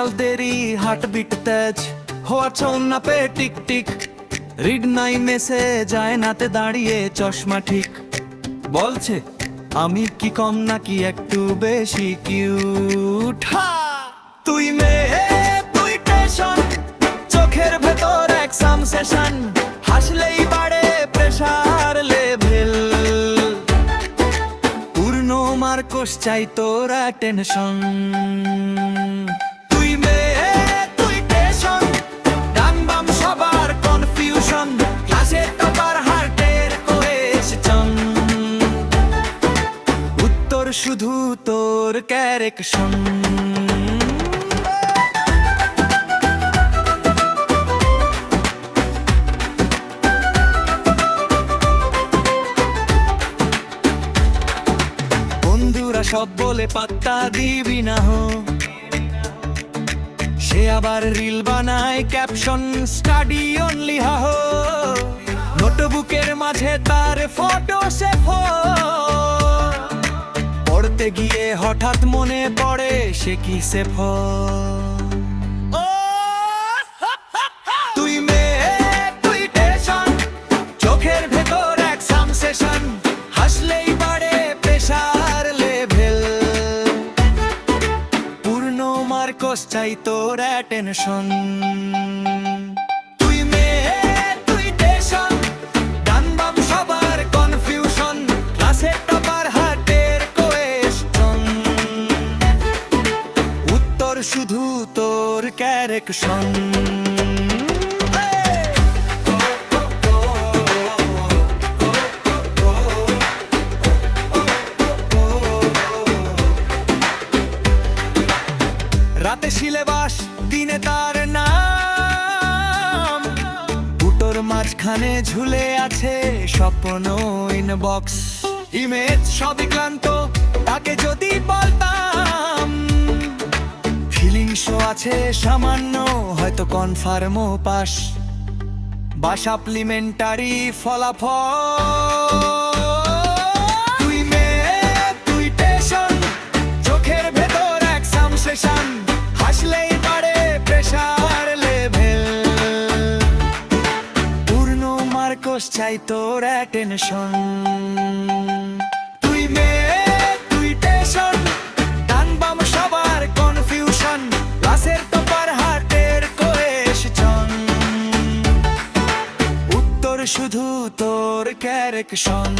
Signal দেরি, heartbeat তেজ, হওয়া চলনা পে টিক টিক, রিড নাই মেসেজ, যায় নাতে দাঁড়িয়ে চশমা ঠিক। বলছে আমি কি কম নাকি একটু বেশি কিউট? তুই মেয়ে তুই টেনশন, চোখের ভেতর এক্সাম সেশন, হাসলেই বাড়ে প্রেশার লেভেল, পূর্ণ মার্কস চাই তোরা টেনশন। তুই মেয়ে তুই টেনশন, ডান বাম সবার কনফিউশন, ক্লাসে টপার হার্টের কোয়েশ্চন, উত্তর শুধু তোর ক্যারেকশন। বন্ধুরা সব বলে পাত্তা দিবি না হো, সে আবার রিল বানায় ক্যাপশন স্টাডি অনলি হাহো, নোটবুকের মাঝে তার ফটো সেভ, পড়তে গিয়ে হঠাৎ মনে পড়ে সে কি সেভ। তুই মেয়ে তুই টেনশন, চোখের ভেতর এক্সাম সেশন, হাসলেই বাড়ে প্রেশার লেভেল, পূর্ণ মার্কস চাই তোর টেনশন। তুই মেয়ে তুই টেনশন, ডান বাম সবার কনফিউশন, ক্লাসে টপার হার্টের কোয়েশ্চন, উত্তর শুধু তোর ক্যারেকশন। রাতে সিলেবাস, দিনে তার নাম, দুটোর মাঝখানে ঝুলে আছে স্বপ্ন ইনবক্স, ইমেজ সবই ক্লান্ত, তাকে যদি বলতাম, ফিলিংসও আছে সামান্য, হয়তো কনফার্মও পাস, বা সাপ্লিমেন্টারি ফলাফল। তুই মেয়ে তুই টেনশন, চোখের ভেতর এক্সাম সেশন, হাসলেই বাড়ে প্রেশার লেভেল, পূর্ণ মার্কস চাই তোর টেনশন। তুই মেয়ে তুই টেনশন, ডান বাম সবার কনফিউশন, ক্লাসের টপার হার্টের কোয়েশ্চন, উত্তর শুধু তোর ক্যারেকশন।